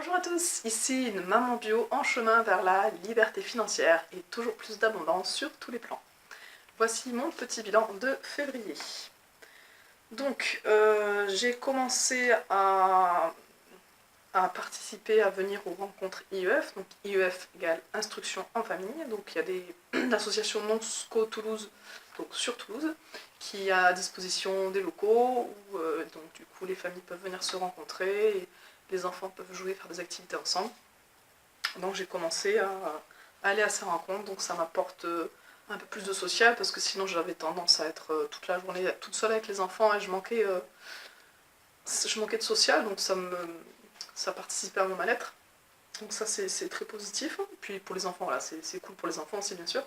Bonjour à tous, ici une maman bio en chemin vers la liberté financière et toujours plus d'abondance sur tous les plans. Voici mon petit bilan de février. Donc j'ai commencé à participer, à venir aux rencontres IEF, donc IEF égale instruction en famille, donc il y a l'association NonSco Toulouse, donc sur Toulouse, qui a à disposition des locaux où donc du coup les familles peuvent venir se rencontrer, et les enfants peuvent jouer, faire des activités ensemble. Donc j'ai commencé à aller à ces rencontres, donc ça m'apporte un peu plus de social, parce que sinon j'avais tendance à être toute la journée toute seule avec les enfants et je manquais de social, donc ça participait à mon mal-être. Donc ça c'est très positif. Puis pour les enfants, voilà, c'est cool pour les enfants aussi bien sûr.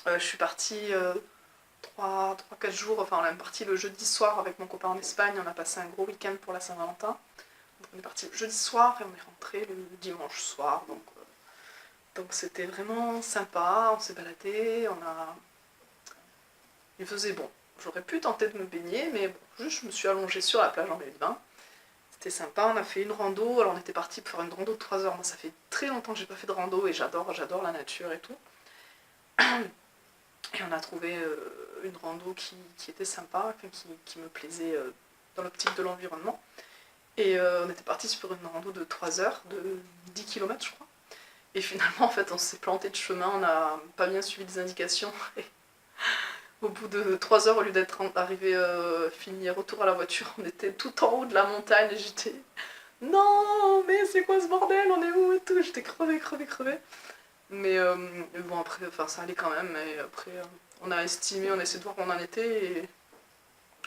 Je suis partie 3-4 jours, enfin on est parti le jeudi soir avec mon copain en Espagne, on a passé un gros week-end pour la Saint-Valentin. Donc on est parti le jeudi soir et on est rentré le dimanche soir, donc c'était vraiment sympa, on s'est baladé, il faisait bon. J'aurais pu tenter de me baigner, mais bon, juste je me suis allongée sur la plage en maillot de bain. C'était sympa, on a fait une rando, alors on était parti pour faire une rando de 3 heures. Moi ça fait très longtemps que j'ai pas fait de rando et j'adore la nature et tout. Et on a trouvé une rando qui était sympa, qui me plaisait dans l'optique de l'environnement. Et on était parti sur une rando de 3 heures, de 10 km je crois. Et finalement en fait on s'est planté de chemin, on n'a pas bien suivi les indications. Et au bout de 3 heures, au lieu d'être arrivé fini retour à la voiture, on était tout en haut de la montagne et j'étais non mais c'est quoi ce bordel, on est où et tout, j'étais crevée. Mais bon après, enfin ça allait quand même, et après on a estimé, on a essayé de voir où on en était et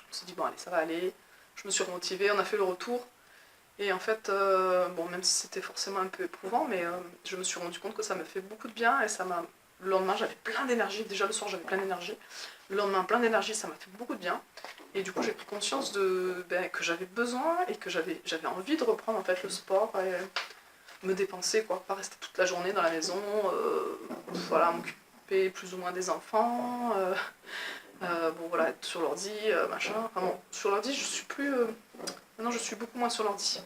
on s'est dit bon allez ça va aller, je me suis remotivée, on a fait le retour. Et en fait, bon, même si c'était forcément un peu éprouvant, mais je me suis rendu compte que ça me fait beaucoup de bien et ça m'a. Le lendemain, j'avais plein d'énergie. Déjà le soir, j'avais plein d'énergie. Le lendemain, plein d'énergie, ça m'a fait beaucoup de bien. Et du coup, j'ai pris conscience que j'avais besoin et que j'avais envie de reprendre en fait le sport et me dépenser, quoi. Pas rester toute la journée dans la maison, voilà, m'occuper plus ou moins des enfants. Bon, voilà, être sur l'ordi, machin. Enfin bon, sur l'ordi, je suis plus. Maintenant, je suis beaucoup moins sur l'ordi.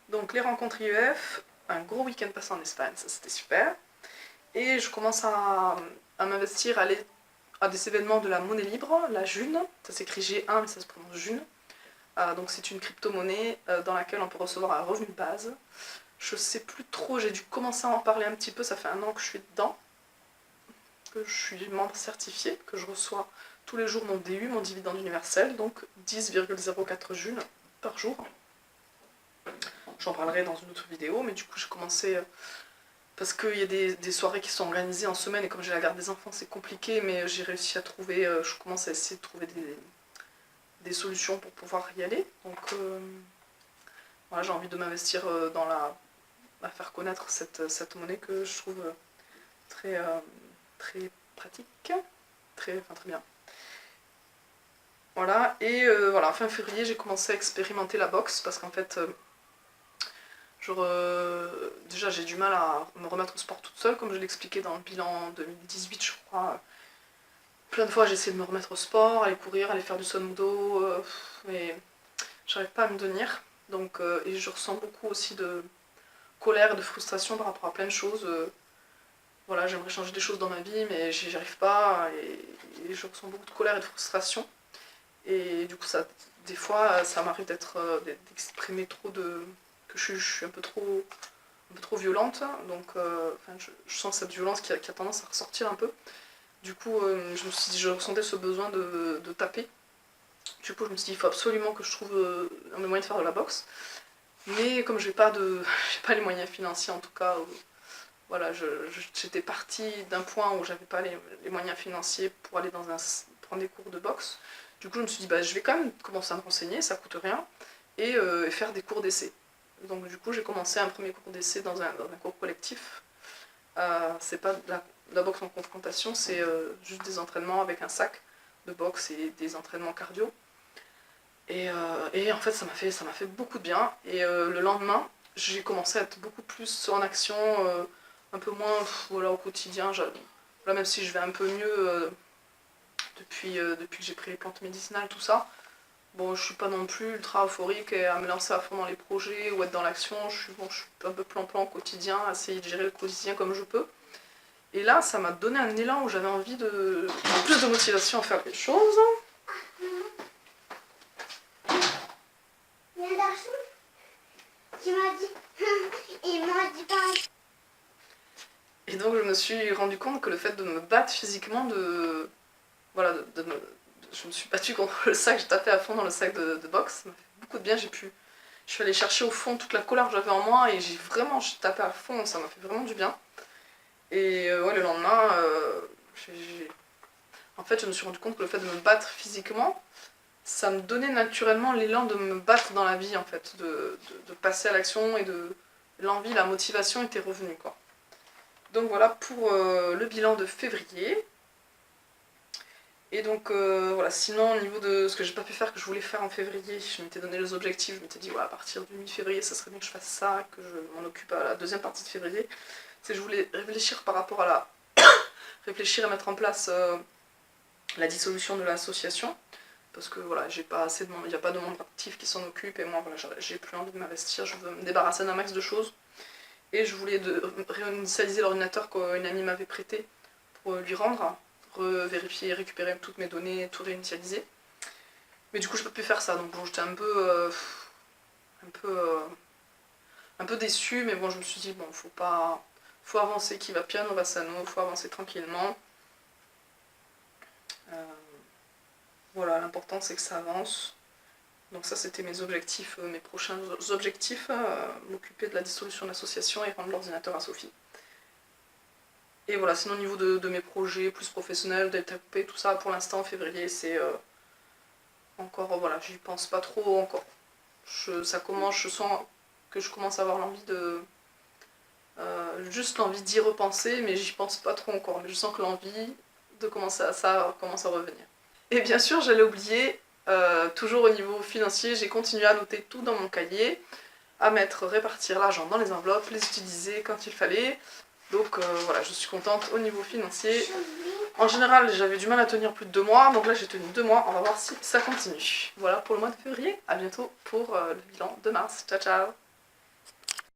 Donc les rencontres IEF, un gros week-end passé en Espagne, ça c'était super. Et je commence à m'investir, à aller à des événements de la monnaie libre, la June, ça s'écrit G1 mais ça se prononce June. Donc c'est une crypto-monnaie dans laquelle on peut recevoir un revenu de base. Je sais plus trop, j'ai dû commencer à en parler un petit peu, ça fait 1 an que je suis dedans, que je suis membre certifié, que je reçois tous les jours mon DU, mon dividende universel, donc 10,04 June par jour. J'en parlerai dans une autre vidéo, mais du coup j'ai commencé, parce qu'il y a des soirées qui sont organisées en semaine, et comme j'ai la garde des enfants c'est compliqué, mais j'ai réussi à trouver, je commence à essayer de trouver des solutions pour pouvoir y aller. Donc voilà, j'ai envie de m'investir à faire connaître cette monnaie que je trouve très, très pratique, très bien. Voilà, et voilà, fin février j'ai commencé à expérimenter la boxe, parce qu'en fait déjà j'ai du mal à me remettre au sport toute seule, comme je l'expliquais dans le bilan 2018 je crois. Plein de fois j'ai essayé de me remettre au sport, aller courir, aller faire du Sunwdo, mais j'arrive pas à me tenir. Donc, et je ressens beaucoup aussi de colère et de frustration par rapport à plein de choses. Voilà, j'aimerais changer des choses dans ma vie, mais j'y arrive pas, et je ressens beaucoup de colère et de frustration. Et du coup, des fois, ça m'arrive d'exprimer trop que je suis un peu trop violente, donc je sens cette violence qui a tendance à ressortir un peu. Du coup, je ressentais ce besoin de taper. Du coup, je me suis dit, il faut absolument que je trouve un moyen de faire de la boxe. Mais comme j'ai pas les moyens financiers, en tout cas, voilà, j'étais partie d'un point où j'avais pas les moyens financiers pour aller prendre des cours de boxe. Du coup, je me suis dit, bah, je vais quand même commencer à me renseigner, ça coûte rien, et faire des cours d'essai. Donc du coup, j'ai commencé un premier cours d'essai dans un cours collectif. C'est pas de la boxe en confrontation, c'est juste des entraînements avec un sac de boxe et des entraînements cardio. Et en fait, ça m'a fait beaucoup de bien. Et le lendemain, j'ai commencé à être beaucoup plus en action, un peu moins voilà, au quotidien. Là, même si je vais un peu mieux depuis que j'ai pris les plantes médicinales, tout ça, bon, je suis pas non plus ultra euphorique et à me lancer à fond dans les projets ou être dans l'action. Je suis un peu plan-plan au quotidien, à essayer de gérer le quotidien comme je peux. Et là, ça m'a donné un élan où j'avais envie de plus de motivation à faire des choses. Il y a un garçon qui m'a dit, il m'a dit pareil. Et donc je me suis rendu compte que le fait de me battre physiquement, voilà, je me suis battue contre le sac, j'ai tapé à fond dans le sac de boxe, ça m'a fait beaucoup de bien, je suis allée chercher au fond toute la colère que j'avais en moi et j'ai tapé à fond, ça m'a fait vraiment du bien. Et ouais, le lendemain, en fait je me suis rendu compte que le fait de me battre physiquement, ça me donnait naturellement l'élan de me battre dans la vie en fait, de passer à l'action et l'envie, la motivation était revenue quoi. Donc voilà pour le bilan de février. Et donc voilà, sinon au niveau de ce que j'ai pas pu faire, que je voulais faire en février, je m'étais donné les objectifs, je m'étais dit ouais, à partir du mi-février ça serait bien que je fasse ça, que je m'en occupe à la deuxième partie de février. C'est que je voulais réfléchir par rapport à réfléchir à mettre en place la dissolution de l'association. Parce que voilà, j'ai pas assez de il n'y a pas de membres actifs qui s'en occupent et moi voilà, j'ai plus envie de m'investir, je veux me débarrasser d'un max de choses. Et je voulais réinitialiser l'ordinateur qu'une amie m'avait prêté pour lui rendre, revérifier, récupérer toutes mes données, tout réinitialiser. Mais du coup, je peux plus faire ça, donc bon, j'étais un peu déçue, mais bon, je me suis dit, bon, faut avancer, qui va piano va sano, faut avancer tranquillement. Voilà, l'important c'est que ça avance. Donc ça c'était mes objectifs, mes prochains objectifs, m'occuper de la dissolution de l'association et rendre l'ordinateur à Sophie. Et voilà, sinon au niveau de mes projets plus professionnels, d'LTP, tout ça, pour l'instant en février c'est encore, voilà, j'y pense pas trop encore. Je sens que je commence à avoir l'envie juste l'envie d'y repenser, mais j'y pense pas trop encore. Mais je sens que l'envie de commencer à ça commence à revenir. Et bien sûr, j'allais oublier, toujours au niveau financier, j'ai continué à noter tout dans mon cahier, à répartir l'argent dans les enveloppes, les utiliser quand il fallait. Donc voilà, je suis contente au niveau financier. En général, j'avais du mal à tenir plus de 2 mois, donc là j'ai tenu 2 mois, on va voir si ça continue. Voilà pour le mois de février, à bientôt pour le bilan de mars. Ciao ciao.